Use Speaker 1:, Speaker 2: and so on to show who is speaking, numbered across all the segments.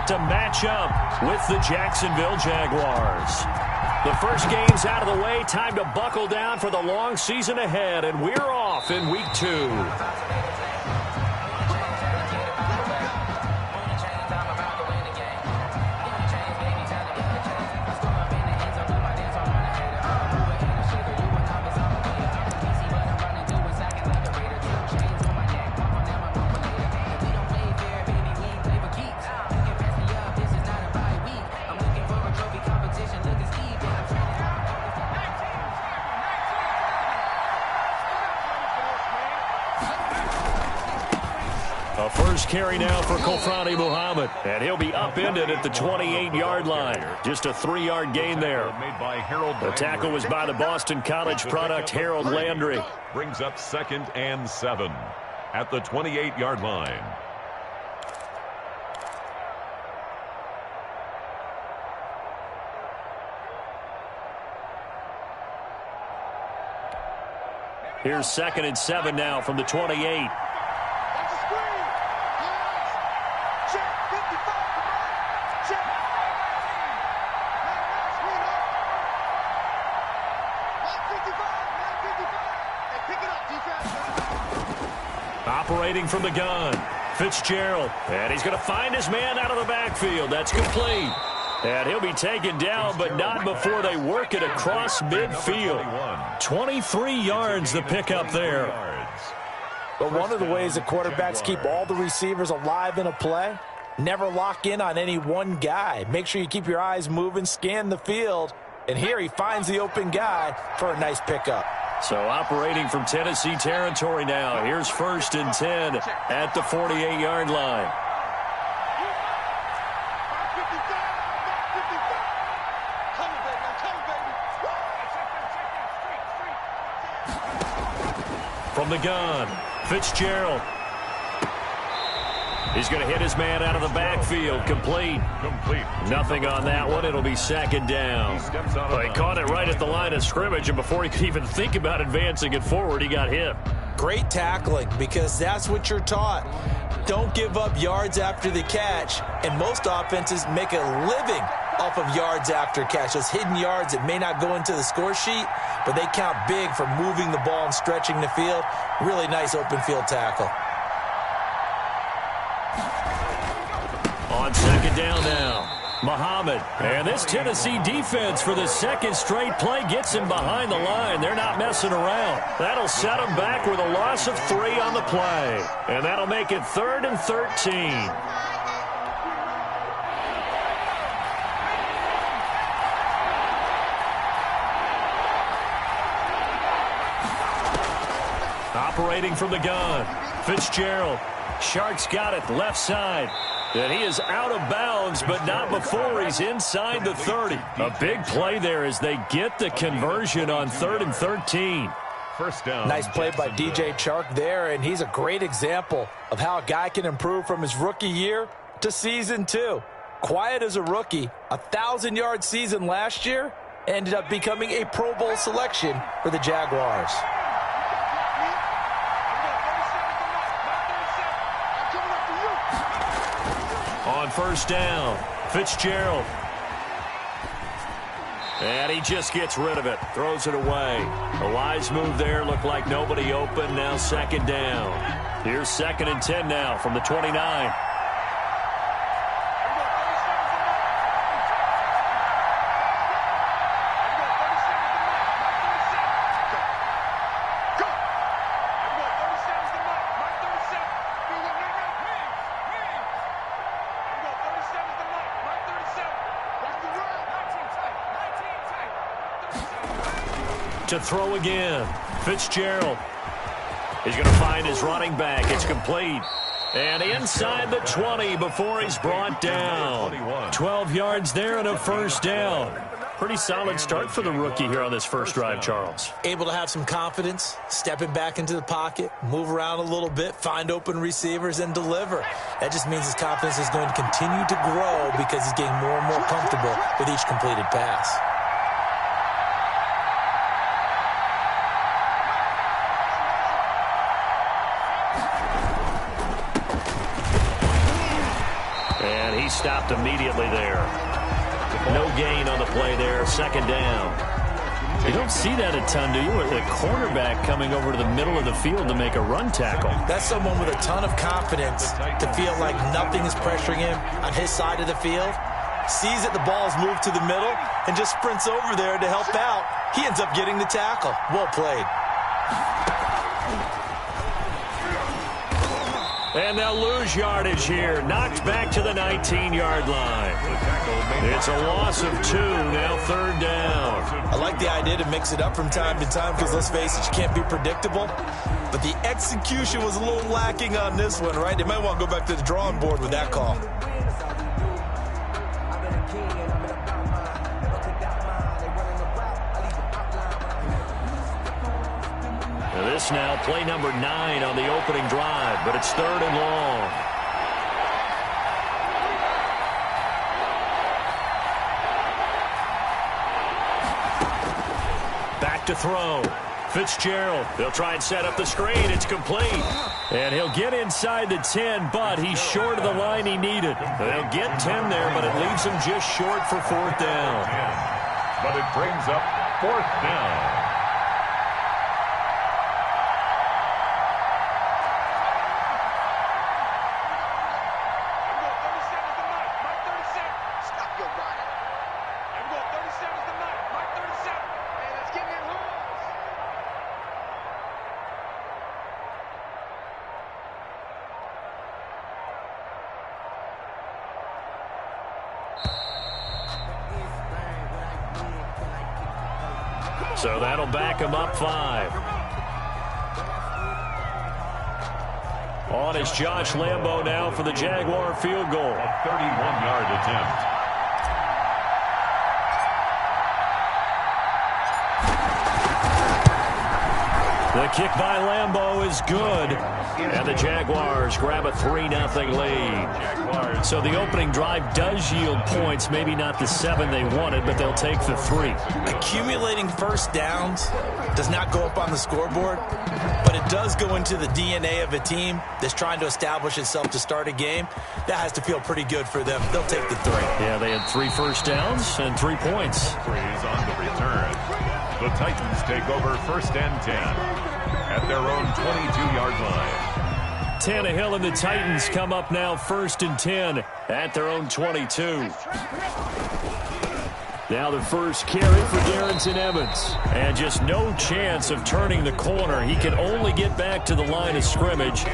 Speaker 1: to match up with the Jacksonville Jaguars. The first game's out of the way. Time to buckle down for the long season ahead, and we're off in Week 2. A first carry now for Kofrani Muhammad, and he'll be upended at the 28-yard line. Just a 3-yard gain there. The tackle was by the Boston College product Harold Landry.
Speaker 2: Brings up 2nd and 7 at the 28-yard line.
Speaker 1: Here's 2nd and 7 now from the 28. Operating from the gun, Fitzgerald, and he's going to find his man out of the backfield. That's complete. And he'll be taken down, but not before they work it across midfield. 23 yards the pickup there.
Speaker 3: But one of the ways that quarterbacks keep all the receivers alive in a play, never lock in on any one guy. Make sure you keep your eyes moving, scan the field, and here he finds the open guy for a nice pickup.
Speaker 1: So operating from Tennessee territory now. Here's 1st and 10 at the 48-yard line. From the gun, Fitzgerald. He's going to hit his man out of the backfield. Complete. Nothing on that one. It'll be 2nd down. Well, he caught it right at the line of scrimmage, and before he could even think about advancing it forward, he got hit.
Speaker 3: Great tackling, because that's what you're taught. Don't give up yards after the catch, and most offenses make a living off of yards after catch. Those hidden yards that may not go into the score sheet, but they count big for moving the ball and stretching the field. Really nice open field tackle.
Speaker 1: On 2nd down now, Muhammad. And this Tennessee defense for the 2nd straight play gets him behind the line. They're not messing around. That'll set him back with a loss of 3 on the play. And that'll make it 3rd and 13. Operating from the gun, Fitzgerald. Sharks got it left side. And he is out of bounds, but not before he's inside the 30. A big play there as they get the conversion on 3rd and 13.
Speaker 2: First down.
Speaker 3: Nice play by DJ Chark there, and he's a great example of how a guy can improve from his rookie year to season 2. Quiet as a rookie, 1,000-yard season last year, ended up becoming a Pro Bowl selection for the Jaguars.
Speaker 1: On 1st down, Fitzgerald. And he just gets rid of it, throws it away. A wise move there, looked like nobody open, now 2nd down. Here's 2nd and 10 now from the 29. To throw again, Fitzgerald. He's going to find his running back. It's complete. And inside the 20 before he's brought down. 12 yards there and a 1st down. Pretty solid start for the rookie here on this first drive, Charles.
Speaker 3: Able to have some confidence, stepping back into the pocket, move around a little bit, find open receivers, and deliver. That just means his confidence is going to continue to grow because he's getting more and more comfortable with each completed pass.
Speaker 1: stopped immediately there. No gain on the play there. Second down.
Speaker 4: You don't see that a ton, do you? With a cornerback coming over to the middle of the field to make a run tackle.
Speaker 3: That's someone with a ton of confidence to feel like nothing is pressuring him on his side of the field. Sees that the ball's moved to the middle and just sprints over there to help out. He ends up getting the tackle. Well played.
Speaker 1: And they'll lose yardage here. Knocked back to the 19-yard line. It's a loss of 2. Now third down.
Speaker 3: I like the idea to mix it up from time to time because, let's face it, you can't be predictable. But the execution was a little lacking on this one, right? They might want to go back to the drawing board with that call.
Speaker 1: This now play number 9 on the opening drive, but it's third and long. Back to throw. Fitzgerald. They'll try and set up the screen. It's complete. And he'll get inside the 10, but he's short of the line he needed. They'll get 10 there, but it leaves him just short for fourth down.
Speaker 2: But it brings up fourth down.
Speaker 1: So that'll back him up 5. On is Josh Lambo now for the Jaguar field goal.
Speaker 2: A 31-yard attempt.
Speaker 1: The kick by Lambo is good. And the Jaguars grab a 3-0 lead. So the opening drive does yield points. Maybe not the 7 they wanted, but they'll take the 3.
Speaker 3: Accumulating first downs does not go up on the scoreboard, but it does go into the DNA of a team that's trying to establish itself to start a game. That has to feel pretty good for them. They'll take the 3.
Speaker 1: Yeah, they had 3 first downs and 3 points.
Speaker 2: 3 is on the return. The Titans take over first and 10 at their own 22-yard line.
Speaker 1: Tannehill and the Titans come up now first and 10 at their own 22. Now the first carry for Darrington Evans. And just no chance of turning the corner. He can only get back to the line of scrimmage.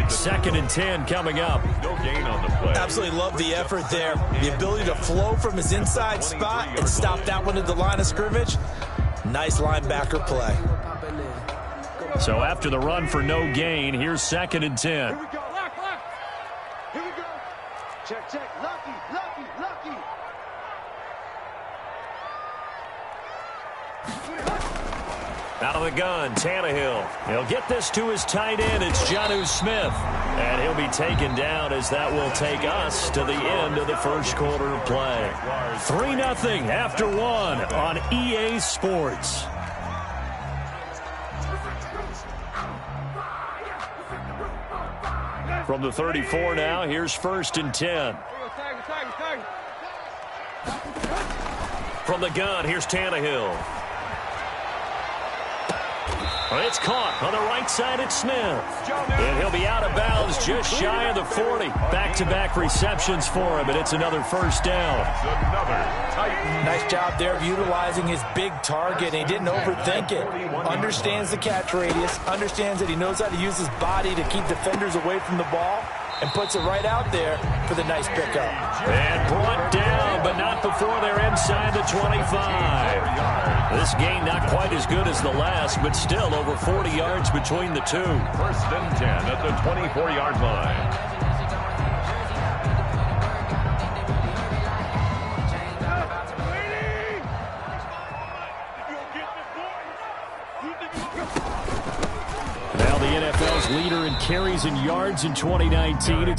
Speaker 1: Second and 10 coming up.
Speaker 2: No gain on the play.
Speaker 3: Absolutely love the effort there. The ability to flow from his inside spot and stop that one at the line of scrimmage. Nice linebacker play.
Speaker 1: So after the run for no gain, here's second and 10.
Speaker 5: Here we go, lock. Here we go. Check. Lucky.
Speaker 1: Out of the gun, Tannehill. He'll get this to his tight end. It's Jonnu Smith. And he'll be taken down as that will take us to the end of the first quarter of play. 3-0 after 1 on EA Sports. From the 34 now, here's first and 10. From the gun, here's Tannehill. It's caught on the right side. It's Smith. And he'll be out of bounds just shy of the 40. Back-to-back receptions for him, and it's another first down.
Speaker 3: Nice job there of utilizing his big target. He didn't overthink it. Understands the catch radius. Understands that he knows how to use his body to keep defenders away from the ball. And puts it right out there for the nice pickup.
Speaker 1: And brought down, but not before they're inside the 25. This gain not quite as good as the last, but still over 40 yards between the two.
Speaker 2: First and 10 at the 24-yard line.
Speaker 1: Now the NFL's leader in carries and yards in 2019.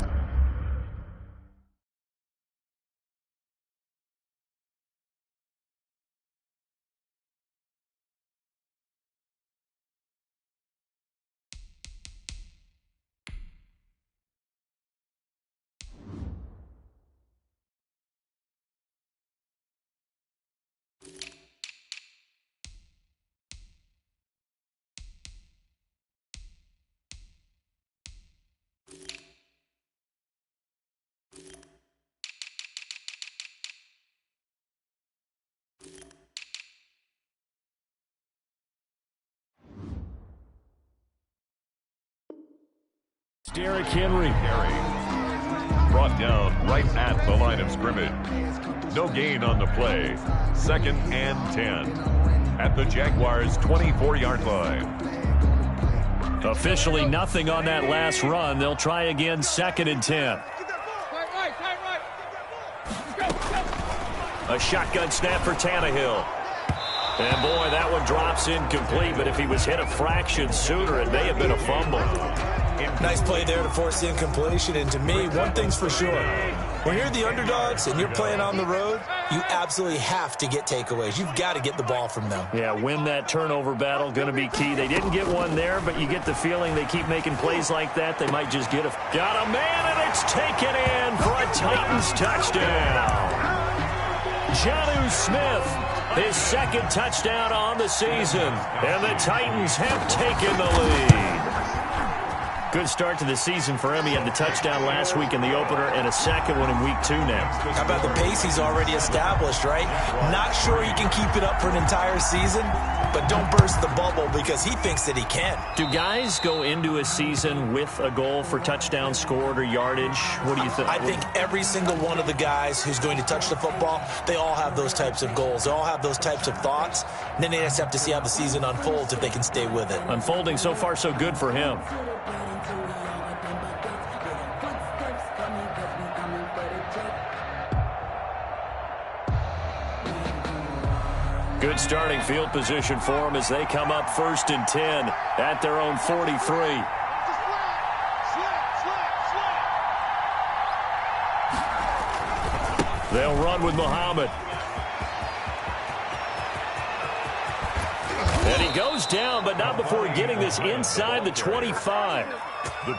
Speaker 4: Derrick Henry.
Speaker 2: Brought down right at the line of scrimmage. No gain on the play. 2nd and 10 at the Jaguars' 24-yard line.
Speaker 4: Officially nothing on that last run. They'll try again, 2nd and 10.
Speaker 1: A shotgun snap for Tannehill. And, boy, that one drops incomplete, but if he was hit a fraction sooner, it may have been a fumble.
Speaker 3: Nice play there to force the incompletion. And to me, one thing's for sure. When you're the underdogs and you're playing on the road, you absolutely have to get takeaways. You've got to get the ball from them.
Speaker 4: Yeah, win that turnover battle, going to be key. They didn't get one there, but you get the feeling they keep making plays like that. They might just get a...
Speaker 1: Got a man, and it's taken in for a Titans touchdown. Jonnu Smith, his 2nd touchdown on the season, and the Titans have taken the lead.
Speaker 4: Good start to the season for him. He had the touchdown last week in the opener and a 2nd one in week 2 now.
Speaker 3: How about the pace he's already established, right? Not sure he can keep it up for an entire season, but don't burst the bubble because he thinks that he can.
Speaker 4: Do guys go into a season with a goal for touchdown scored or yardage? What do you think?
Speaker 3: I think every single one of the guys who's going to touch the football, they all have those types of goals. They all have those types of thoughts. And then they just have to see how the season unfolds if they can stay with it.
Speaker 4: Unfolding so far so good for him.
Speaker 1: Good starting field position for them as they come up 1st and 10 at their own 43. They'll run with Muhammad. And he goes down, but not before getting this inside the 25.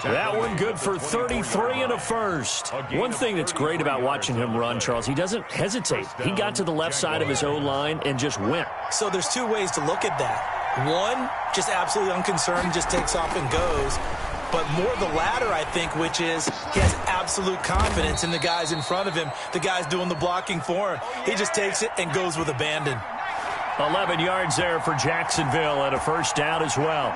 Speaker 1: That one good for 33 and a first.
Speaker 4: One thing that's great about watching him run, Charles, he doesn't hesitate. He got to the left side of his O-line and just went.
Speaker 3: So there's 2 ways to look at that. One, just absolutely unconcerned, just takes off and goes. But more the latter, I think, which is he has absolute confidence in the guys in front of him, the guys doing the blocking for him. He just takes it and goes with abandon.
Speaker 1: 11 yards there for Jacksonville and a 1st down as well.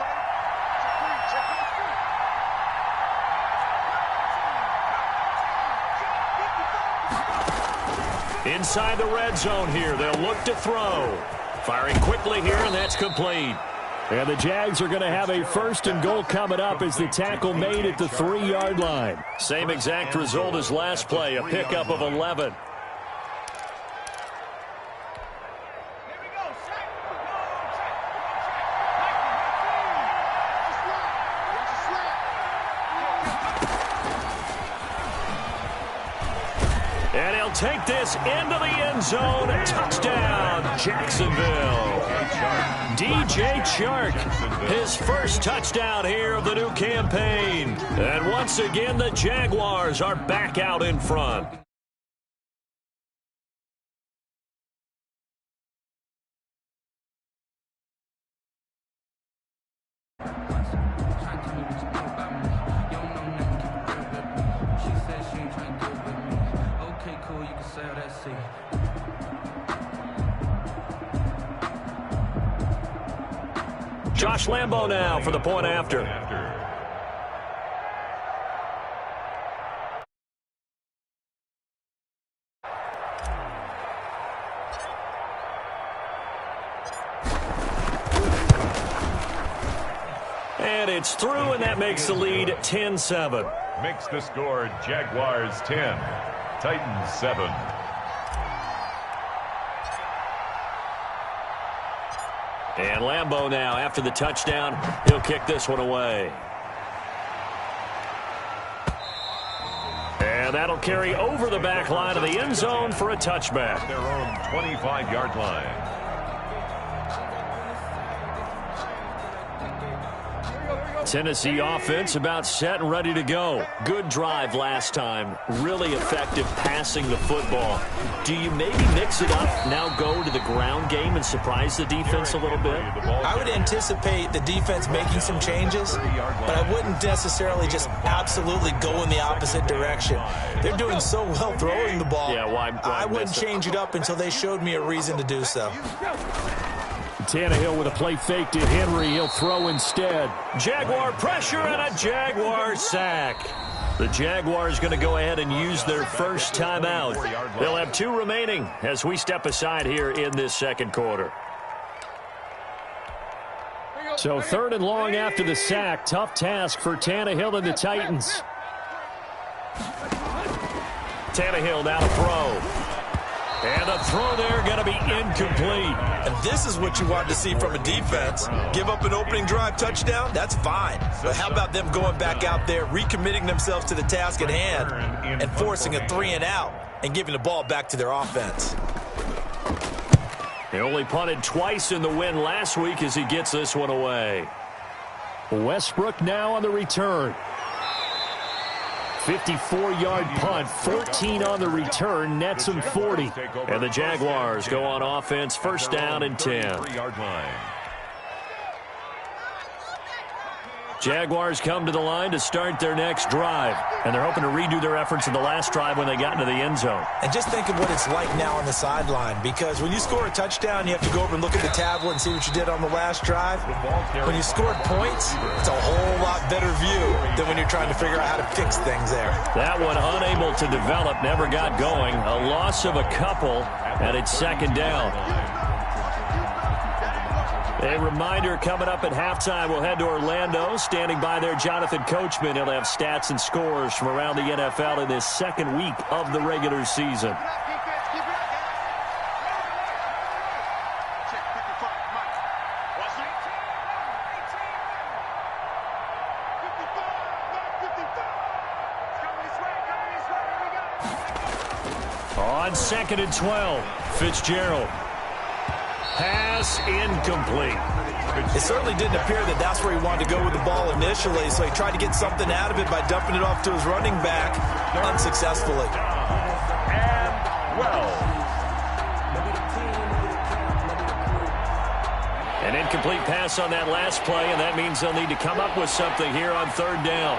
Speaker 1: Inside the red zone here, they'll look to throw. Firing quickly here, and that's complete.
Speaker 4: And the Jags are going to have a 1st and goal coming up as the tackle made at the 3-yard line.
Speaker 1: Same exact result as last play, a pickup of 11. And he'll take this into the end zone. Touchdown, Jacksonville. DJ Chark, his 1st touchdown here of the new campaign. And once again, the Jaguars are back out in front. Josh Lambo now for the point after. And it's through, and that makes the lead 10-7.
Speaker 2: Makes the score Jaguars 10, Titans 7.
Speaker 1: And Lambo now, after the touchdown, he'll kick this one away. And that'll carry over the back line of the end zone for a touchback.
Speaker 2: Their own 25-yard line.
Speaker 1: Tennessee offense about set and ready to go. Good drive last time. Really effective passing the football. Do you maybe mix it up, now go to the ground game and surprise the defense a little bit?
Speaker 3: I would anticipate the defense making some changes, but I wouldn't necessarily just absolutely go in the opposite direction. They're doing so well throwing the ball.
Speaker 1: Yeah, why
Speaker 3: I wouldn't change it up until they showed me a reason to do so.
Speaker 4: Tannehill with a play fake to Henry. He'll throw instead.
Speaker 1: Jaguar pressure and a Jaguar sack. The Jaguars going to go ahead and use their first timeout. They'll have 2 remaining as we step aside here in this second quarter.
Speaker 4: So 3rd and long after the sack. Tough task for Tannehill and the Titans.
Speaker 1: Tannehill now to throw. And the throw there going to be incomplete.
Speaker 3: And this is what you want to see from a defense. Give up an opening drive touchdown, that's fine. But how about them going back out there, recommitting themselves to the task at hand, and forcing a 3-and-out and giving the ball back to their offense.
Speaker 1: They only punted twice in the win last week as he gets this one away.
Speaker 4: Westbrook now on the return. 54-yard punt, 14 on the return, nets him 40.
Speaker 1: And the Jaguars go on offense, first down and 10. Jaguars come to the line to start their next drive. And they're hoping to redo their efforts in the last drive when they got into the end zone.
Speaker 3: And just think of what it's like now on the sideline, because when you score a touchdown, you have to go over and look at the tablet and see what you did on the last drive. When you scored points, it's a whole lot better view than when you're trying to figure out how to fix things there.
Speaker 1: That one unable to develop, never got going. A loss of a couple, and it's second down. A reminder coming up at halftime, we'll head to Orlando. Standing by there, Jonathan Coachman. He'll have stats and scores from around the NFL in this second week of the regular season. On 2nd and 12, Fitzgerald. Pass incomplete.
Speaker 3: It certainly didn't appear that that's where he wanted to go with the ball initially, so he tried to get something out of it by dumping it off to his running back unsuccessfully.
Speaker 2: And well.
Speaker 1: An incomplete pass on that last play, and that means they'll need to come up with something here on 3rd down.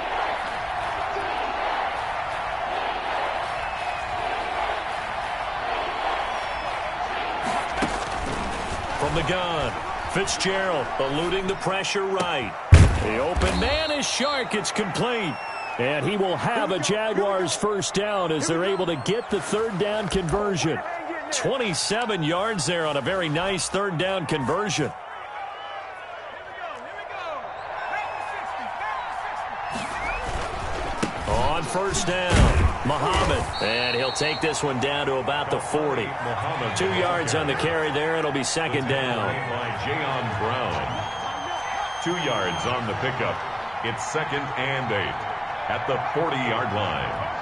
Speaker 1: From the gun, Fitzgerald eluding the pressure right. The open man is Shark. It's complete.
Speaker 4: And he will have a Jaguars first down as they're able to get the 3rd down conversion.
Speaker 1: 27 yards there on a very nice 3rd down conversion. On first down, Muhammad. And he'll take this one down to about the 40. 2 yards on the carry there. It'll be second down.
Speaker 2: Jayon Brown. 2 yards on the pickup. It's 2nd and 8 at the 40-yard line.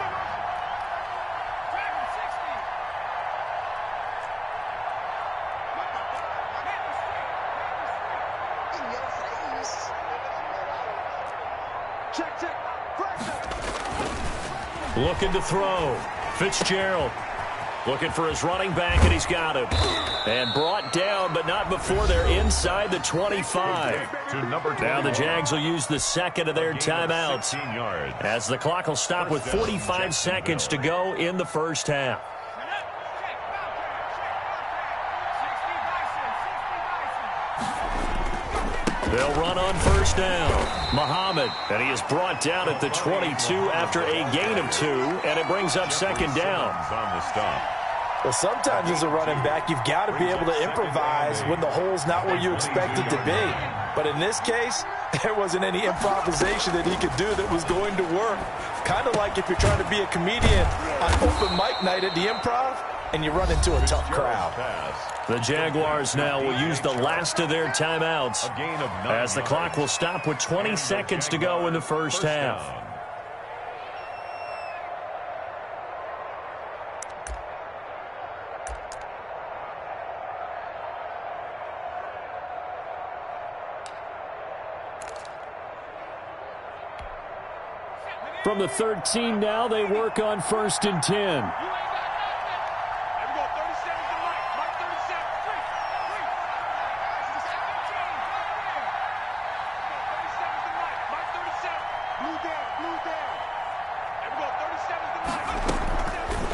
Speaker 1: Looking to throw. Fitzgerald looking for his running back, and he's got him. And brought down, but not before they're inside the 25. Now the Jags will use the second of their timeouts as the clock will stop with 45 seconds to go in the first half. They'll run on first down. Muhammad, and he is brought down at the 22 after a gain of 2, and it brings up second down.
Speaker 2: On the stop.
Speaker 3: Well, sometimes as a running back, you've got to be able to improvise when the hole's not where you expect it to be. But in this case, there wasn't any improvisation that he could do that was going to work. Kind of like if you're trying to be a comedian on open mic night at the Improv, and you run into a tough crowd.
Speaker 1: The Jaguars now will use the last of their timeouts as the clock will stop with 20 seconds to go in the first half.
Speaker 4: From the 13 now, they work on 1st and 10.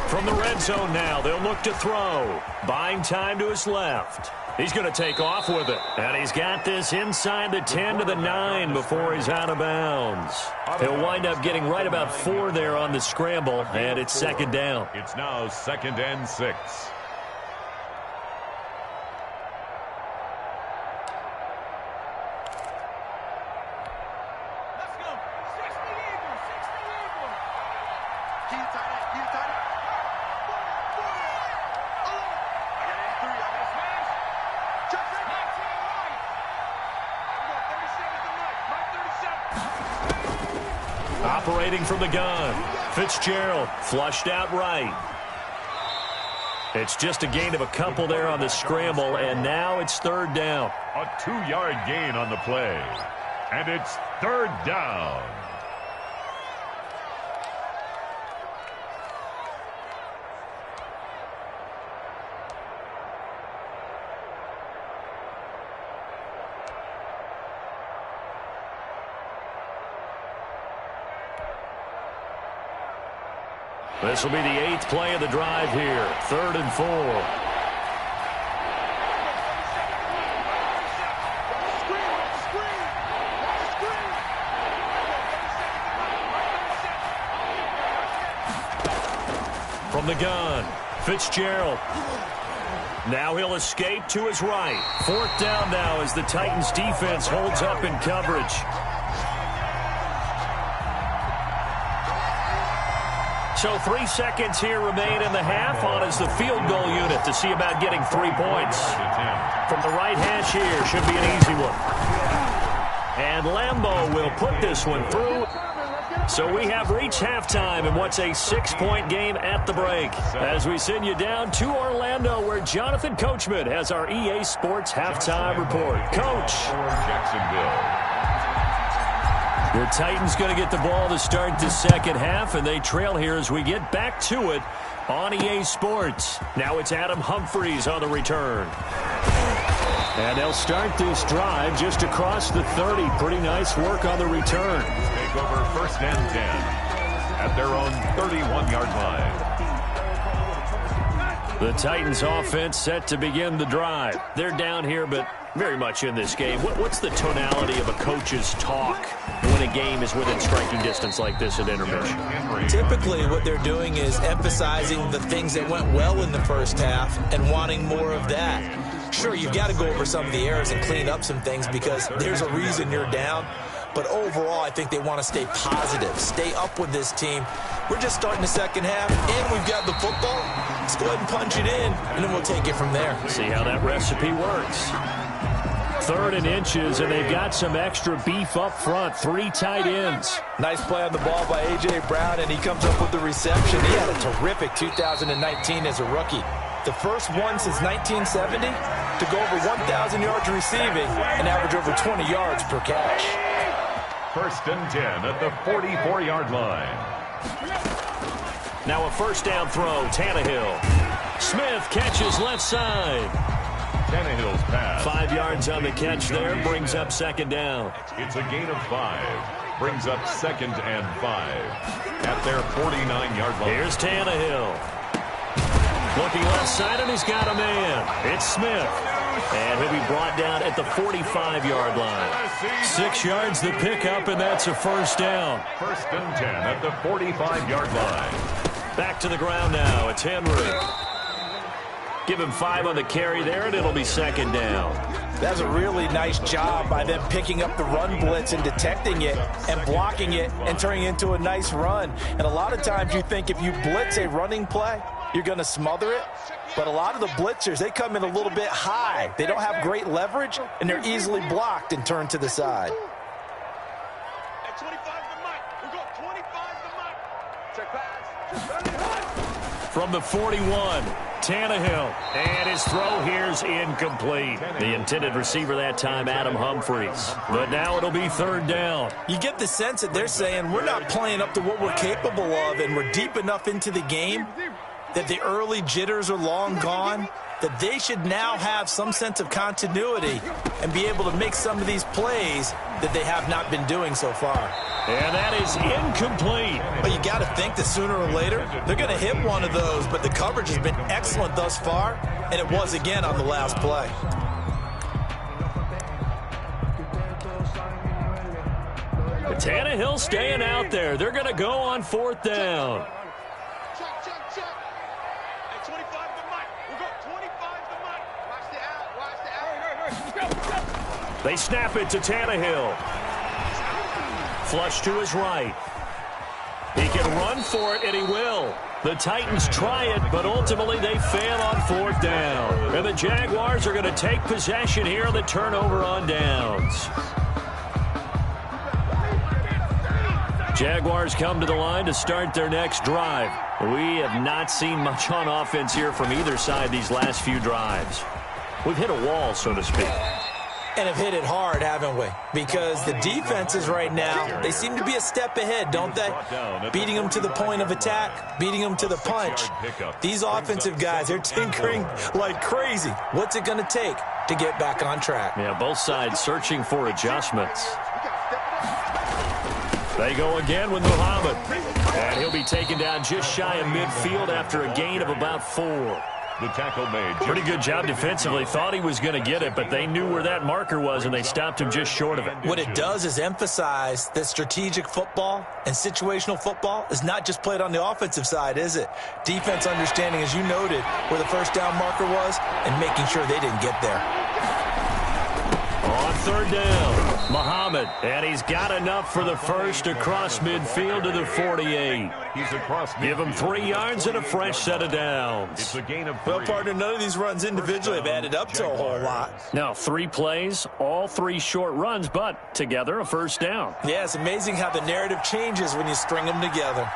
Speaker 1: From From the red zone now, they'll look to throw. Buying time to his left. He's going to take off with it. And he's got this inside the 10 to the 9 before he's out of bounds. He'll wind up getting right about 4 there on the scramble, and it's second down.
Speaker 2: It's now 2nd and 6.
Speaker 1: Operating from the gun, Fitzgerald flushed out right. It's just a gain of a couple there on the scramble, and now it's 3rd down.
Speaker 2: A 2-yard gain on the play. And it's 3rd down.
Speaker 1: This will be the 8th play of the drive here. 3rd and 4. From the gun, Fitzgerald. Now he'll escape to his right. 4th down now as the Titans defense holds up in coverage. So 3 seconds here remain in the half on as the field goal unit to see about getting 3 points. From the right hash here, should be an easy one. And Lambeau will put this one through. So we have reached halftime in what's a 6-point game at the break. As we send you down to Orlando, where Jonathan Coachman has our EA Sports halftime report. Coach.
Speaker 2: Jacksonville.
Speaker 1: Your Titans going to get the ball to start the second half, and they trail here as we get back to it on EA Sports. Now it's Adam Humphries on the return. And they'll start this drive just across the 30. Pretty nice work on the return.
Speaker 2: Take over 1st and 10 at their own 31-yard line.
Speaker 1: The Titans offense set to begin the drive. They're down here, but very much in this game. What's the tonality of a coach's talk when a game is within striking distance like this at intermission?
Speaker 3: Typically, what they're doing is emphasizing the things that went well in the first half and wanting more of that. Sure, you've got to go over some of the errors and clean up some things because there's a reason you're down. But overall, I think they want to stay positive, stay up with this team. We're just starting the second half, and we've got the football. Let's go ahead and punch it in, and then we'll take it from there.
Speaker 1: See how that recipe works. 3rd and inches, and they've got some extra beef up front. 3 tight ends.
Speaker 3: Nice play on the ball by A.J. Brown, and he comes up with the reception. He had a terrific 2019 as a rookie. The first one since 1970 to go over 1,000 yards receiving and average over 20 yards per catch.
Speaker 2: 1st and 10 at the 44-yard line.
Speaker 1: Now a 1st down throw, Tannehill. Smith catches left side.
Speaker 2: Tannehill's pass.
Speaker 1: 5 yards on the catch there, brings up 2nd down.
Speaker 2: It's a gain of 5. Brings up 2nd and 5 at their 49-yard line.
Speaker 1: Here's Tannehill. Looking left side, and he's got a man. It's Smith. And he'll be brought down at the 45-yard line. 6 yards the pickup, and that's a 1st down.
Speaker 2: 1st and 10 at the 45-yard line.
Speaker 1: Back to the ground now. It's Henry. Give him 5 on the carry there, and it'll be 2nd down.
Speaker 3: That's a really nice job by them picking up the run blitz and detecting it and blocking it and turning it into a nice run. And a lot of times you think if you blitz a running play, you're going to smother it. But a lot of the blitzers, they come in a little bit high. They don't have great leverage, and they're easily blocked and turned to the side.
Speaker 5: At 25 the mic. We got 25 the mic. Check pass.
Speaker 1: From the 41, Tannehill. And his throw here's incomplete. The intended receiver that time, Adam Humphries. But now it'll be 3rd down.
Speaker 3: You get the sense that they're saying we're not playing up to what we're capable of, and we're deep enough into the game that the early jitters are long gone, that they should now have some sense of continuity and be able to make some of these plays that they have not been doing so far.
Speaker 1: And that is incomplete.
Speaker 3: But you got to think that sooner or later, they're going to hit one of those, but the coverage has been excellent thus far, and it was again on the last play.
Speaker 1: Tannehill staying out there. They're going to go on 4th down.
Speaker 5: Check. Hey, 25 the mic. We'll go 25 the mic. Watch the out.
Speaker 1: They snap it to Tannehill. Flush to his right. He can run for it, and he will. The Titans try it, but ultimately they fail on 4th down. And the Jaguars are going to take possession here on the turnover on downs. Jaguars come to the line to start their next drive. We have not seen much on offense here from either side these last few drives. We've hit a wall, so to speak.
Speaker 3: And have hit it hard, haven't we? Because the defenses right now, they seem to be a step ahead, don't they? Beating them to the point of attack, beating them to the punch. These offensive guys, they're tinkering like crazy. What's it going to take to get back on track?
Speaker 1: Yeah, both sides searching for adjustments. They go again with Muhammad. And he'll be taken down just shy of midfield after a gain of about 4.
Speaker 2: The tackle made.
Speaker 1: Pretty good job defensively. Thought he was going to get it, but they knew where that marker was, and they stopped him just short of it.
Speaker 3: What it does is emphasize that strategic football and situational football is not just played on the offensive side, is it? Defense understanding, as you noted, where the first down marker was and making sure they didn't get there.
Speaker 1: On 3rd down, Muhammad, and he's got enough for the first across midfield to the 48.
Speaker 2: He's across.
Speaker 1: Give him 3 yards and a fresh set of downs.
Speaker 2: It's a gain of 3.
Speaker 3: Well, partner, none of these runs individually have added up to a whole lot.
Speaker 1: Now, 3 plays, all 3 short runs, but together a first down.
Speaker 3: Yeah, it's amazing how the narrative changes when you string them together.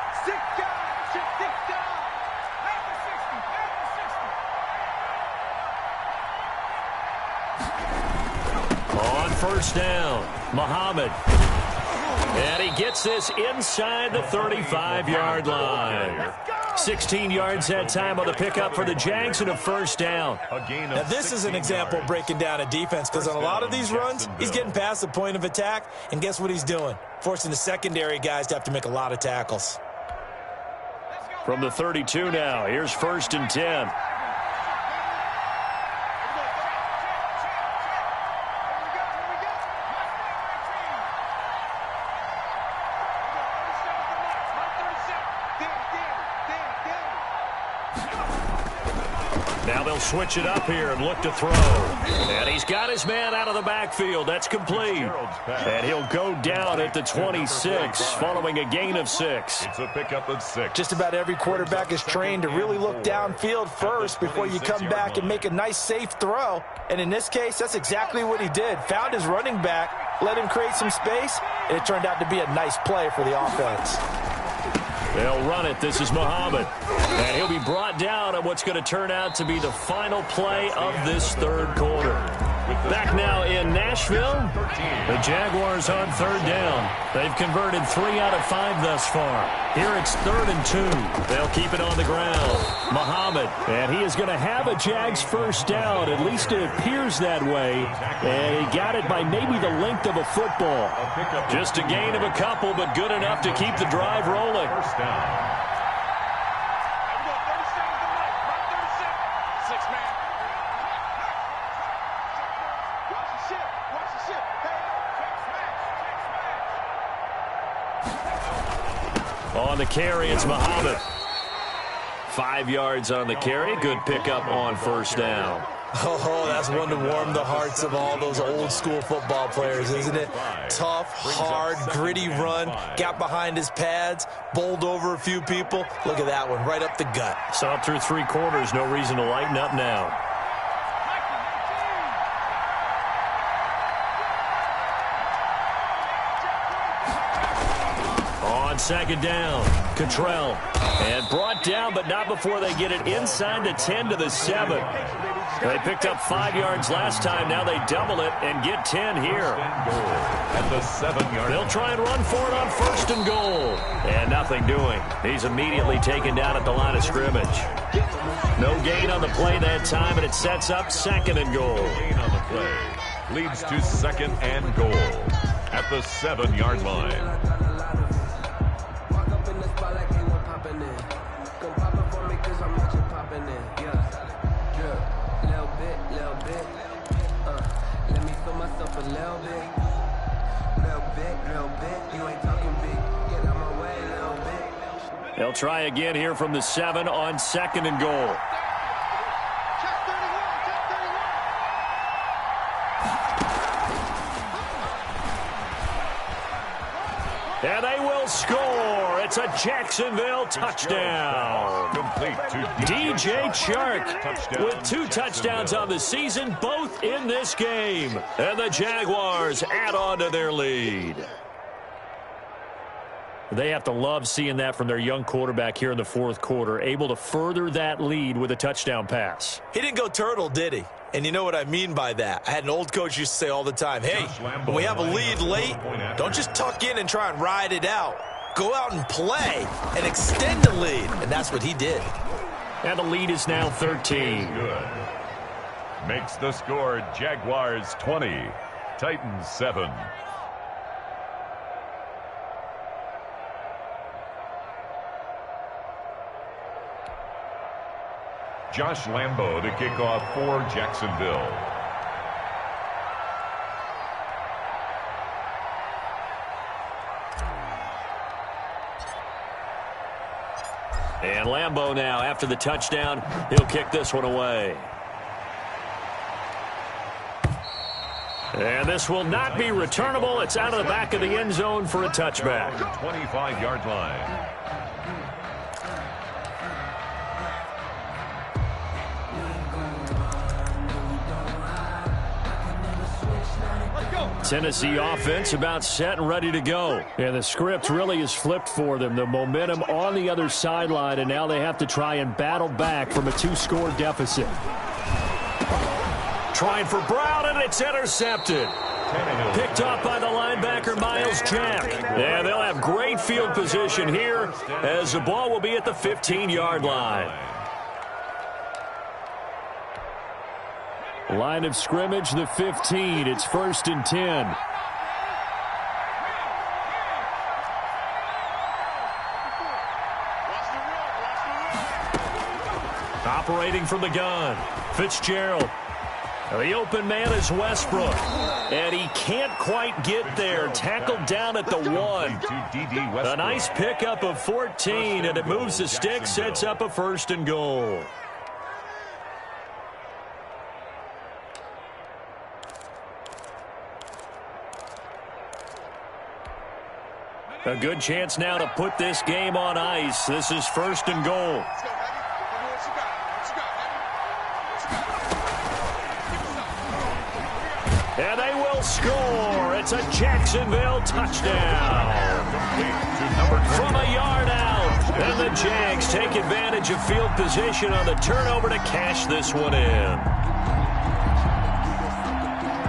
Speaker 1: On 1st down, Muhammad. And he gets this inside the 35-yard line. 16 yards that time on the pickup for the Jags and a first down.
Speaker 3: Now, this is an example of breaking down a defense, because on a lot of these runs, he's getting past the point of attack, and guess what he's doing? Forcing the secondary guys to have to make a lot of tackles.
Speaker 1: From the 32 now, here's 1st and 10. Now they'll switch it up here and look to throw. And he's got his man out of the backfield. That's complete. And he'll go down at the 26 following a gain of 6.
Speaker 2: It's a pickup of 6.
Speaker 3: Just about every quarterback is trained to really look downfield first before you come back and make a nice, safe throw. And in this case, that's exactly what he did. Found his running back, let him create some space, and it turned out to be a nice play for the offense.
Speaker 1: They'll run it. This is Muhammad. And he'll be brought down on what's going to turn out to be the final play of this 3rd quarter. Back now in Nashville, the Jaguars on 3rd down. They've converted 3 out of 5 thus far. Here it's 3rd and 2. They'll keep it on the ground. Muhammad, and he is going to have a Jags first down. At least it appears that way. And he got it by maybe the length of a football. Just a gain of a couple, but good enough to keep the drive rolling.
Speaker 2: First down.
Speaker 1: On the carry, it's Muhammad. 5 yards on the carry. Good pickup on 1st down.
Speaker 3: Oh, that's one to warm the hearts of all those old school football players, isn't it? Tough, hard, gritty run. Got behind his pads, bowled over a few people. Look at that one, right up the gut.
Speaker 1: Saw through 3 quarters. No reason to lighten up now. On second down, Cottrell. And brought down, but not before they get it inside the 10 to the 7. They picked up 5 yards last time. Now they double it and get 10 here.
Speaker 2: At the 7-yard.
Speaker 1: They'll try and run for it on first and goal. And nothing doing. He's immediately taken down at the line of scrimmage. No gain on the play that time, and it sets up second and goal.
Speaker 2: Gain on the play leads to second and goal at the 7-yard line.
Speaker 1: They'll try again here from the 7 on second and goal. And they will score. It's a Jacksonville touchdown.
Speaker 2: Complete to
Speaker 1: DJ Chark with 2 touchdowns on the season, both in this game. And the Jaguars add on to their lead. They have to love seeing that from their young quarterback here in the fourth quarter, able to further that lead with a touchdown pass.
Speaker 3: He didn't go turtle, did he? And you know what I mean by that. I had an old coach used to say all the time, hey, when we have a lead late, don't just tuck in and try and ride it out. Go out and play and extend the lead. And that's what he did.
Speaker 1: And the lead is now 13.
Speaker 2: Good. Makes the score Jaguars 20, Titans 7. Josh Lambo to kick off for Jacksonville.
Speaker 1: And Lambo now, after the touchdown, he'll kick this one away. And this will not be returnable. It's out of the back of the end zone for a touchback.
Speaker 2: 25-yard line.
Speaker 1: Tennessee offense about set and ready to go. And the script really is flipped for them. The momentum on the other sideline, and now they have to try and battle back from a 2-score deficit. Trying for Brown, and it's intercepted. Picked off by the linebacker, Miles Jack. And they'll have great field position here as the ball will be at the 15-yard line. Line of scrimmage, the 15. It's 1st and 10. Operating from the gun, Fitzgerald. The open man is Westbrook. And he can't quite get there. Tackled down at the 1. A nice pickup of 14, and it moves the stick, sets up a 1st and goal. A good chance now to put this game on ice. This is 1st and goal. And they will score. It's a Jacksonville touchdown. From a yard out. And the Jags take advantage of field position on the turnover to cash this one in.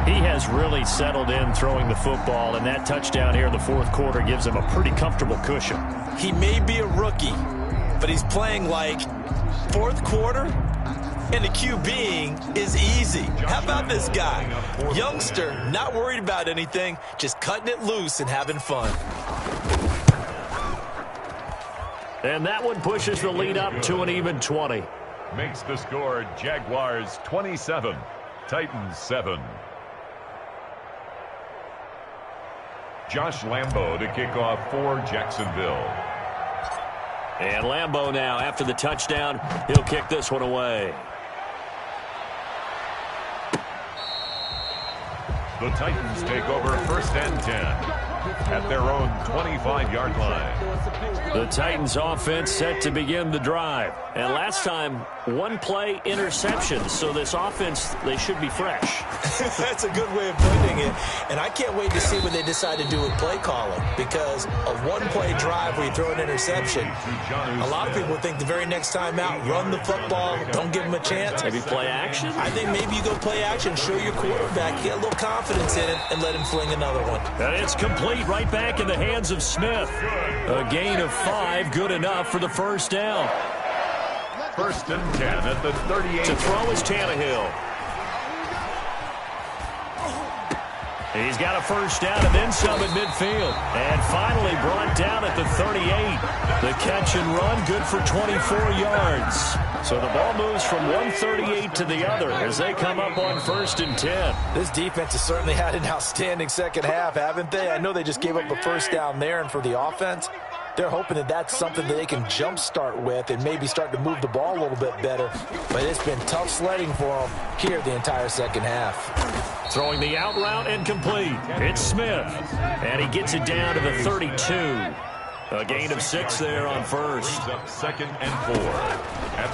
Speaker 1: He has really settled in throwing the football, and that touchdown here in the fourth quarter gives him a pretty comfortable cushion.
Speaker 3: He may be a rookie, but he's playing like fourth quarter, and the QBing is easy. How about this guy? Youngster, not worried about anything, just cutting it loose and having fun.
Speaker 1: And that one pushes the lead up to an even 20.
Speaker 2: Makes the score Jaguars 27, Titans 7. Josh Lambo to kick off for Jacksonville.
Speaker 1: And Lambo now, after the touchdown, he'll kick this one away.
Speaker 2: The Titans take over 1st and 10. at their own 25-yard line.
Speaker 1: The Titans offense set to begin the drive. And last time, one play interception. So this offense, they should be fresh.
Speaker 3: That's a good way of putting it. And I can't wait to see what they decide to do with play calling, because a one-play drive where you throw an interception, a lot of people think the very next time out, run the football, don't give them a chance.
Speaker 1: Maybe play action?
Speaker 3: I think maybe you go play action, show your quarterback, get a little confidence in it, and let him fling another one.
Speaker 1: And it's complete, right back in the hands of Smith. A gain of 5, good enough for the first down.
Speaker 2: First and 10 at the 38.
Speaker 1: To throw is Tannehill. He's got a first down and then some at midfield. And finally brought down at the 38. The catch and run, good for 24 yards. So the ball moves from 138 to the other as they come up on first and 10.
Speaker 3: This defense has certainly had an outstanding second half, haven't they? I know they just gave up a first down there, and for the offense, they're hoping that that's something that they can jumpstart with and maybe start to move the ball a little bit better. But it's been tough sledding for them here the entire second half.
Speaker 1: Throwing the out route and complete. It's Smith. And he gets it down to the 32. A gain of 6 there on first.
Speaker 2: Up second and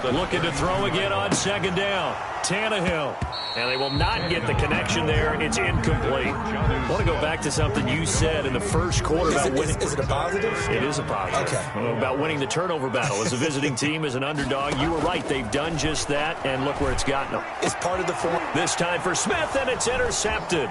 Speaker 2: 4.
Speaker 1: Looking to throw again on second down. Tannehill. And they will not get the connection there. It's incomplete. I want to go back to something you said in the first quarter about winning.
Speaker 3: Is it a positive?
Speaker 1: It is a positive.
Speaker 3: Okay.
Speaker 1: About winning the turnover battle. As a visiting team, as an underdog, you were right. They've done just that, and look where it's gotten them.
Speaker 3: It's part of the form.
Speaker 1: This time for Smith, and it's intercepted.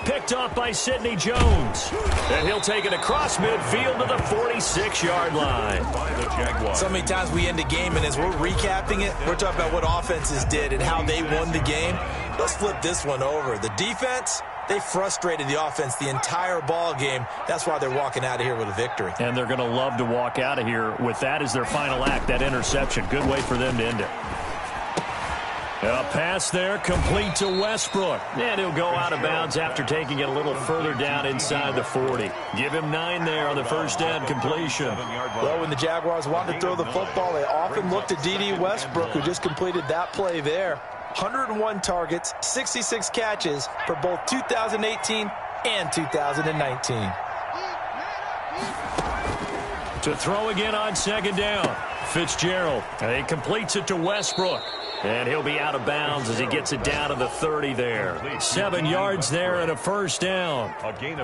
Speaker 1: Picked off by Sidney Jones. And he'll take it across midfield to the 46-yard line.
Speaker 2: By the Jaguars.
Speaker 3: So many times we end a game, and as we're recapping it, we're talking about what offenses did and how they won the game. Let's flip this one over. The defense, they frustrated the offense the entire ball game. That's why they're walking out of here with a victory.
Speaker 1: And they're going to love to walk out of here with that as their final act, that interception. Good way for them to end it. A pass there, complete to Westbrook. And he'll go out of bounds after taking it a little further down inside the 40. Give him 9 there on the first down completion.
Speaker 3: Well, when the Jaguars want to throw the football, they often look to D.D. Westbrook, who just completed that play there. 101 targets, 66 catches for both 2018 and 2019.
Speaker 1: To throw again on second down. Fitzgerald. And he completes it to Westbrook. And he'll be out of bounds as he gets it down to the 30 there. 7 yards there and a first down.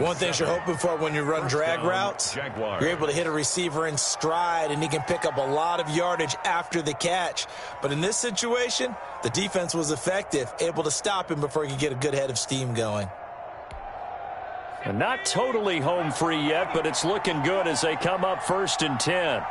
Speaker 3: One thing you're hoping for when you run drag routes, you're able to hit a receiver in stride, and he can pick up a lot of yardage after the catch. But in this situation, the defense was effective, able to stop him before he could get a good head of steam going.
Speaker 1: And not totally home free yet, but it's looking good as they come up first and 10.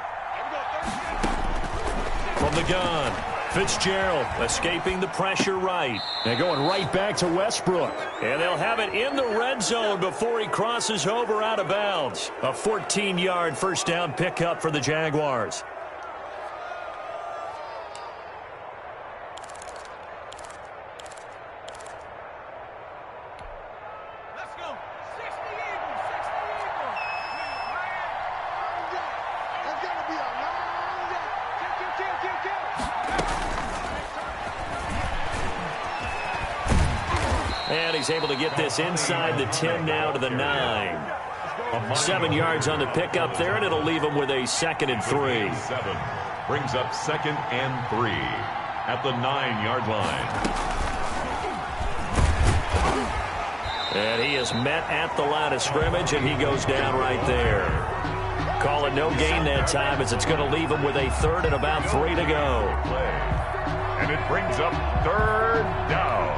Speaker 1: From the gun, Fitzgerald escaping the pressure right. They're going right back to Westbrook. And they'll have it in the red zone before he crosses over out of bounds. A 14-yard first down pickup for the Jaguars. And he's able to get this inside the 10 now to the 9. 7 yards on the pickup there, and it'll leave him with a 2nd and 3.
Speaker 2: 7 brings up 2nd and 3 at the 9-yard line.
Speaker 1: And he is met at the line of scrimmage, and he goes down right there. Call it no gain that time, as it's going to leave him with a 3rd and about 3 to go.
Speaker 2: And it brings up 3rd down.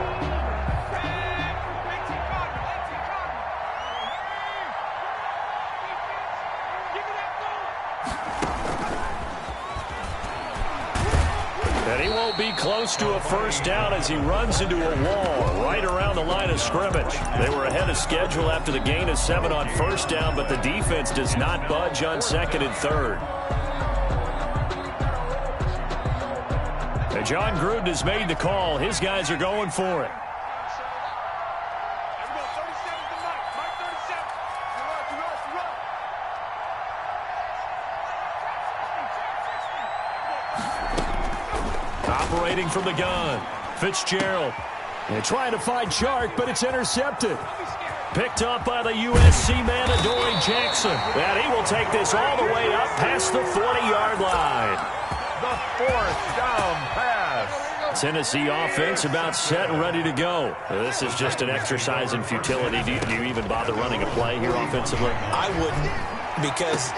Speaker 1: And he won't be close to a first down as he runs into a wall right around the line of scrimmage. They were ahead of schedule after the gain of 7 on first down, but the defense does not budge on 2nd and 3rd. And John Gruden has made the call. His guys are going for it. Operating from the gun, Fitzgerald. They're trying to find Chark, but it's intercepted. Picked up by the USC man, Adoree Jackson. And he will take this all the way up past the 40-yard line.
Speaker 2: The fourth down pass.
Speaker 1: Tennessee offense about set and ready to go. This is just an exercise in futility. Do you even bother running a play here offensively?
Speaker 3: I wouldn't, because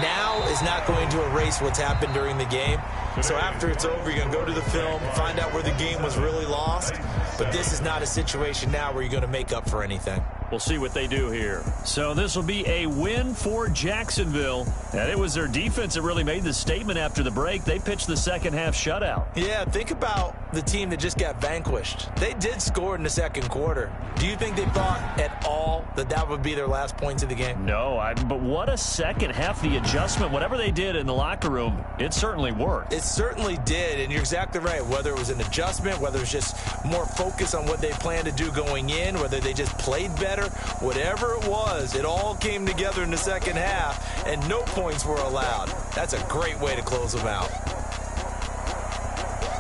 Speaker 3: now is not going to erase what's happened during the game. So after it's over, you're going to go to the film, find out where the game was really lost. But this is not a situation now where you're going to make up for anything.
Speaker 1: We'll see what they do here. So this will be a win for Jacksonville. And it was their defense that really made the statement after the break. They pitched the second half shutout.
Speaker 3: Yeah, think about the team that just got vanquished. They did score in the second quarter. Do you think they thought at all that that would be their last points of the game?
Speaker 1: No, but what a second half. The adjustment, whatever they did in the locker room, it certainly worked.
Speaker 3: It certainly did, and you're exactly right. Whether it was an adjustment, whether it was just more focus on what they planned to do going in, whether they just played better, whatever it was, it all came together in the second half, and no points were allowed. That's a great way to close them out.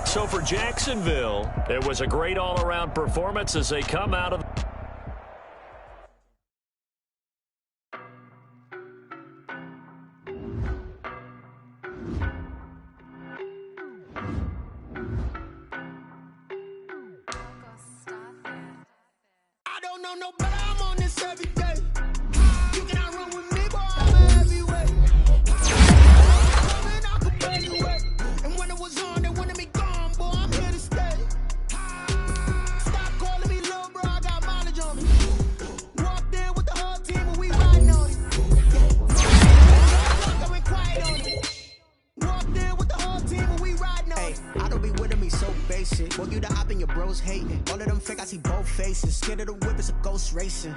Speaker 1: So for Jacksonville, it was a great all-around performance as they come out of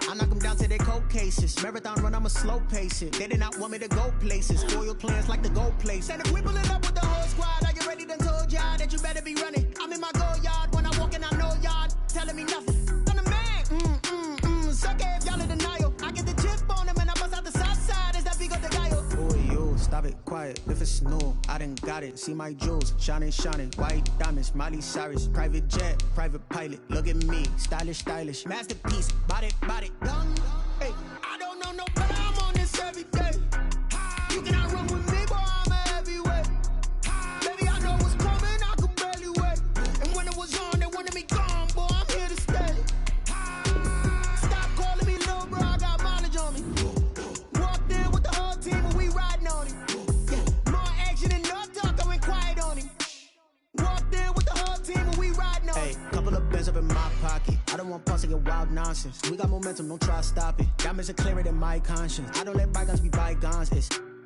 Speaker 6: I knock them down to their cold cases. Marathon run, I'm a slow pace it. They did not want me to go places. Spoil plans like the gold place. And if we pulling up with the whole squad, are you ready? Done told y'all that you better be running. I'm in my go yard when I walk in, I know y'all telling me nothing. I'm the man. Suck it if y'all in denial. I get the chip on them and I bust out the south side. Is that big of the guy?
Speaker 7: Oh, you stop it, quiet. If it's new, I done got it. See my jewels, shining, white diamonds, Miley Cyrus, private jet, private pilot. Look at me, stylish,
Speaker 6: masterpiece, body, done. Hey, I don't know no better. I'm on this every day. You cannot run with me, boy. I'm a heavyweight. Baby, I know what's coming. I could barely wait. And when it was on, they wanted me gone, boy. I'm here to stay. Stop calling me little bro. I got mileage on me. Walked in with the whole team and we riding on him. Yeah, more action and no talk. I went quiet on him. Walked in with the whole team and we riding on him.
Speaker 7: Hey, couple of bands up in my pocket. I don't want pause to get wild nonsense. We got momentum, don't try to stop it. Diamonds are clearer than my conscience. I don't let bygones be bygones.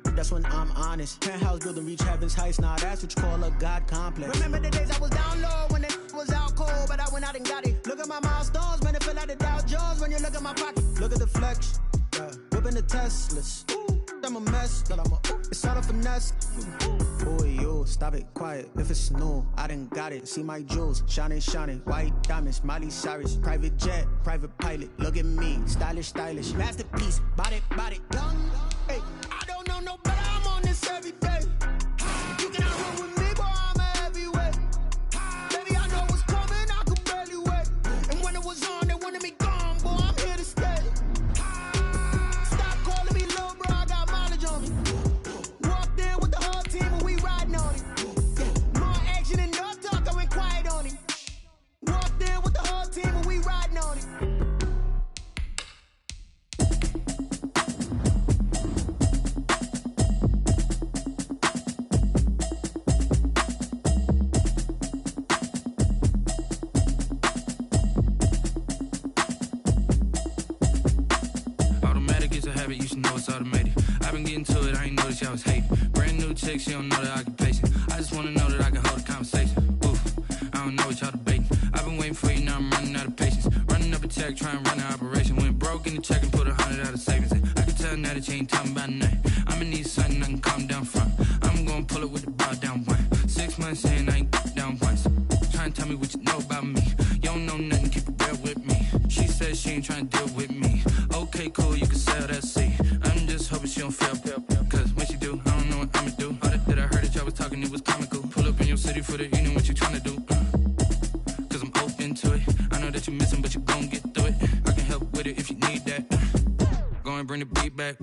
Speaker 7: That's when I'm honest. Penthouse building, reach heaven's heights. Now that's what you call a God complex.
Speaker 6: Remember the days I was down low when it was out cold, but I went out and got it. Look at my milestones, man, it feel like the Dow Jones when you look at my pocket.
Speaker 7: Look at the flex, yeah. Whipping the Teslas. Ooh, I'm a mess, but it's all a finesse. Boy, you stop it, quiet. If it's new, I done got it. See my jewels, shining, white diamonds, Miley Cyrus, private jet, private pilot. Look at me, stylish,
Speaker 6: masterpiece, body, done. Hey, I don't know no better. I'm on this every day. You cannot run with me, boy. I'm a heavyweight. Baby, I know what's coming. I could barely wait. And when it was on, they wanted me gone, boy. I'm here to stay. Stop calling me little bro. I got mileage on me. Walked in with the whole team and we riding on him. Yeah, more action and no talk. I went quiet on him. Walked in with the whole team and we riding on him.
Speaker 8: You should know it's automated. I've been getting to it, I ain't noticed y'all was hating. Brand new chick, she don't know the occupation. I just wanna know that I can hold a conversation. Oof, I don't know what y'all debating. I've been waiting for you, now I'm running out of patience. Running up a check, trying to run an operation. Went broke in the check and put 100 out of savings in. I can tell now that you ain't talking about nothing. I'ma need something I can calm down from. I'm gonna pull it with the bar down one. 6 months saying I ain't down once. Trying to tell me what you know about me. You don't know nothing, keep it real with me. She said she ain't trying to deal with me. Okay, cool, you can sell that seat. I'm just hoping she don't fail. Cause when she do, I don't know what I'ma do. All that I heard that y'all was talking, it was comical. Pull up in your city for the, you know what you trying to do. Cause I'm open to it. I know that you're missing, but you gon' get through it. I can help with it if you need that. bring the beat back.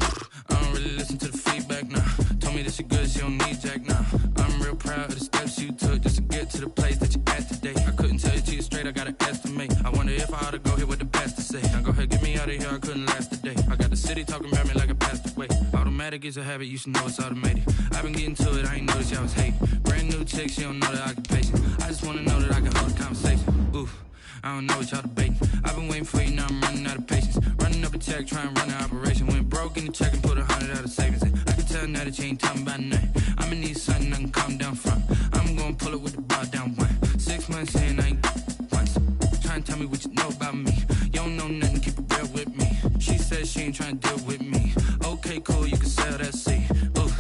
Speaker 8: I don't really listen to the feedback, nah. Told me that she good, she don't need Jack, nah. I'm real proud of the steps you took just to get to the place that you're at today. I couldn't tell you to you straight, I gotta estimate. I wonder if I ought to go here with the pastor say. Now go ahead, get me out of here, I couldn't last a day. I got the city talking about me like I passed away. Automatic is a habit, you should know it's automated. I've been getting to it, I ain't noticed y'all was hating. Brand new chick, she don't know the occupation. I just wanna know that I can hold a conversation. Oof, I don't know what y'all debating. I've been waiting for you, now I'm running out of patience. Running up a check, try and run the operation. Went broke in the check and put 100 out of savings in. I can tell now that you ain't talking about nothing. I'ma need something I can calm down from. I'm gonna pull it with the bar down one. 6 months in, I ain't once. Try and tell me what you know about me. You don't know nothing, keep it real with me. She said she ain't trying to deal with me. Okay, cool, you can sell that seed. Ooh,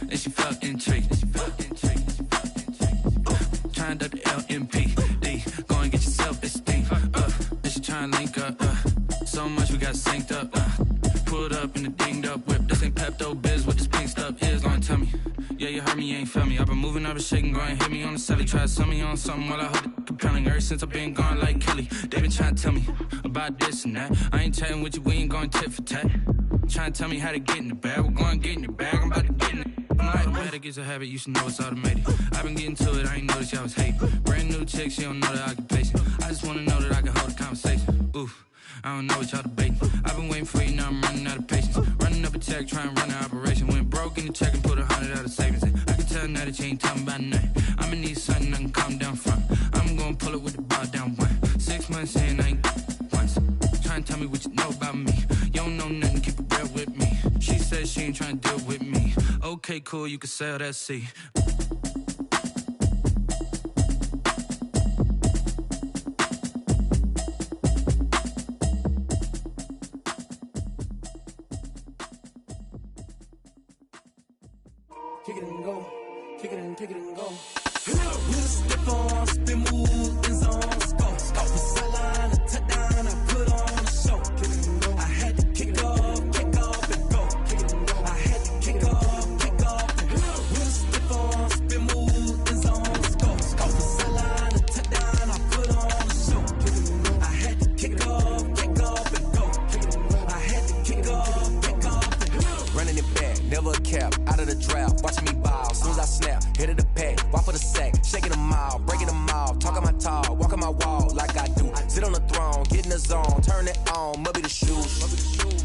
Speaker 8: and she felt intrigued. Trying up the LMPD. Go and get your self-esteem. And she trying to link up. So much we got synced up. Pulled up in the dinged up whip. This ain't Pepto-Biz, what this pink stuff is. Gonna tell me. Yeah, you heard me, you ain't felt me. I've been moving, I've been shaking, go and hit me on the celly. Try to sell me on something while I hold it compelling. Ever since I've been gone like Kelly. They been trying to tell me about this and that. I ain't chatting with you, we ain't going tit for tat. Trying to tell me how to get in the bag. We're going to get in the bag, I'm about to get in it. Automatic is a habit, you should know it's automated. I've been getting to it, I ain't noticed y'all was hating. Brand new chick, she don't know the occupation. I just wanna know that I can hold a conversation. Oof, I don't know what y'all debating. I've been waiting for you, now I'm running out of patience. Running up a check, try and run the operation. Went broke in the check and put 100 out of savings in. I can tell now that you ain't talking about nothing. I'ma need something I can calm down from. I'm gonna pull it with the bar down one. 6 months in, I ain't once. Try and tell me what you know about me. You don't know nothing, keep it real with me. She said she ain't trying to deal with me. Okay, cool, you can sell that seed.
Speaker 6: Kick it and go, kick it and kick it and go. With a stiff on, spin move in zones, go. Off the sideline, a touchdown, I put on a show. Kick it and go. I had to kick off and go. Kick it and go. I had to kick off and go. With a stiff on, spin move in zones, go. Off the sideline, a touchdown, I put on a show. Kick it and go. I had to kick off and go. Kick it and go. I had to kick off and go.
Speaker 9: Running it back, never a cap, out of the draft, watching me ball. Soon as I snap, hit of the pack, walk for the sack, shaking them all, breaking them off, talking my talk, walking my wall like I do. Sit on the throne, get in the zone, turn it on, must be the shoes,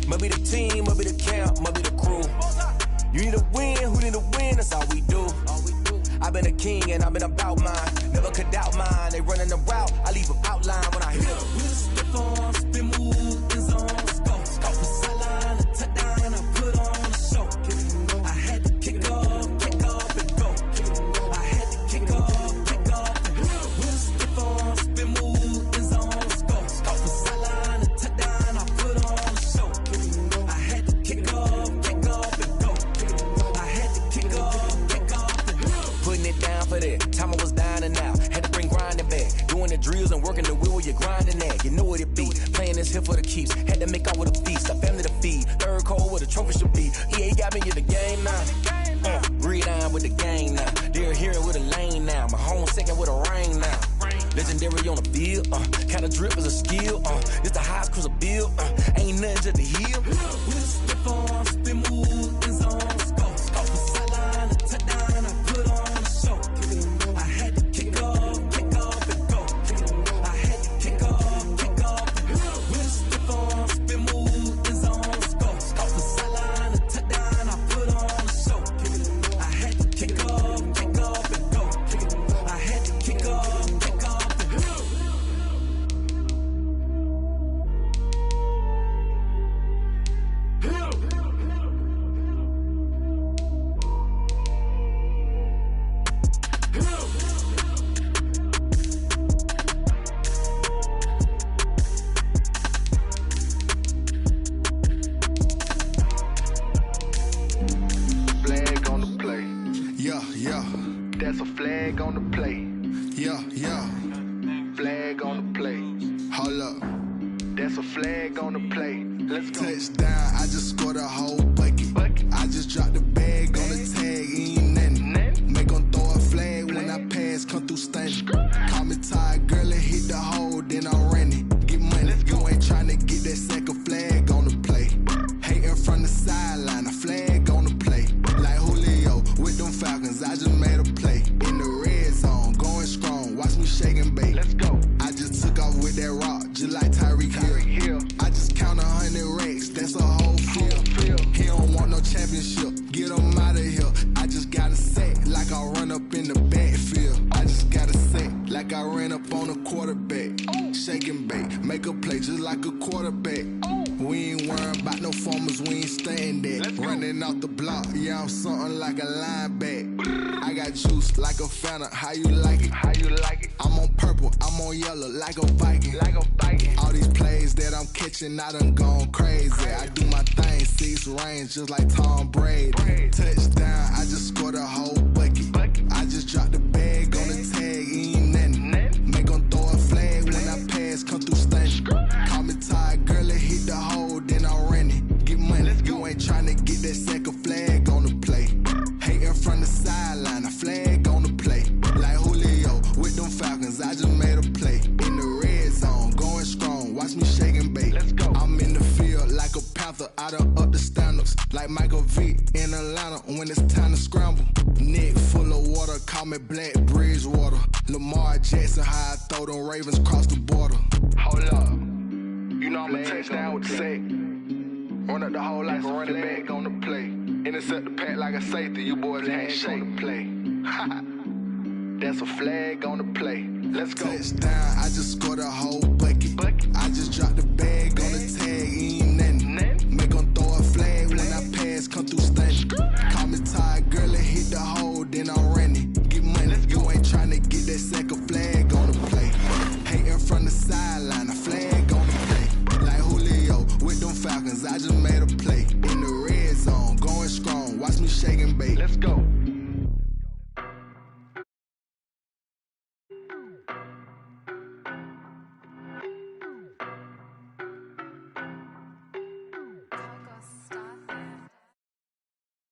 Speaker 9: must be the team, must be the camp, must be the crew. You need a win, who need a win, that's all we do. I've been a king and I've been about mine, never could doubt mine. They running the route, I leave them outline when I hit them.
Speaker 6: With a stiff on, spin move in zones, go. Off the sideline, a touchdown, I put on a show. I had to kick off and go. I had to kick off and go. With a stiff on, spin move in zones, go. Off the sideline, a touchdown, I put on a show. I had to kick off and go. I had to kick off and go.
Speaker 9: Putting it down for that, time I was down and out, had to bring grinding back, doing the drills and working the wheel where you're grinding at, you know what it be, playing this here for the keeps, had to make out with a feast, a family to feed, third cold where the trophy should be, EA got me in the game now, breathe down with the game now, they're hearing with a lane now, my home second with a rain now, legendary on the field, kind of drip is a skill, it's the highest cruiser bill, ain't nothing just the heel.
Speaker 6: With a stiff on, spin move in zones, go. Off the sideline, a touchdown, I put on a show. I had to kick off and go. I had to kick off. With a stiff on, spin move in zones, go. Off the sideline, a touchdown, I put on a show. I had to kick off and go. I had to kick off and go.
Speaker 10: Flag on the play.
Speaker 11: Yeah.
Speaker 10: That's a flag on the play.
Speaker 11: Yeah.
Speaker 10: Flag on the play.
Speaker 11: Hold up.
Speaker 10: That's a flag on the play. Let's go.
Speaker 11: Touchdown, I just scored a whole bucket. I just dropped the bag on the tag, ain't nothing. Make 'em throw a flag when I pass, come through stunning. Call me tired, girl, and hit the hole, then I'm running. Get money, you ain't tryna get that second flag on the play. Hating from the
Speaker 10: Let's go.
Speaker 11: I just took off with that rock, just like Tyreek Hill. I just count 100 racks, that's a whole field. He don't want no championship, get him out of here. I just got a set, like I run up in the backfield. I just got a set, like I ran up on a quarterback. Shake and bake, make a play just like a quarterback. We ain't worrying about no formers, we ain't staying there. Running off the block, yeah, I'm something like a linebacker. I got juice like a Fanta, how you like it?
Speaker 10: How you like it?
Speaker 11: I'm on purple, I'm on yellow, like a Viking.
Speaker 10: Like a Viking.
Speaker 11: All these plays that I'm catching, I done gone crazy. I do my thing, 6 range, just like Tom Brady. Touchdown, I just scored a whole bucket. I just dropped the bag on the tag, ain't nothing. Make 'em throw a flag when I pass, come through stunning. Call me tired, girl, it hit the hole, then I ran it. Get money, you ain't tryna get that second flag on the play. Hating from the sideline, a flag on the play. Like Julio with them Falcons, I just made a play. In the red zone, going strong, watch me shake and bake.
Speaker 10: Let's go.
Speaker 11: I'm in the field like a panther, I done up the standards. Like Michael Vick in Atlanta when it's time to scramble. Neck full of water, call me Black Bridgewater. Lamar Jackson, how I throw them Ravens across the border.
Speaker 10: Hold up. You know I'm a touchdown with the sack. Run up the whole like a running back on the play. Intercept the pack like a safety. You boys ain't shake the play. That's a flag on the play. Let's go.
Speaker 11: Touchdown, I just scored a whole bucket. I just dropped the bag on the tag, ain't nothing. Make 'em throw a flag when I pass, come through stunning. Call me tired, girl, it hit the hole, then I ran it. Get money, you ain't tryna get that second flag on the play. Hating from the sideline, a flag on the play. Like Julio with them Falcons, I just made a play. In the red zone, going strong, watch me shake and bake.
Speaker 10: Let's go.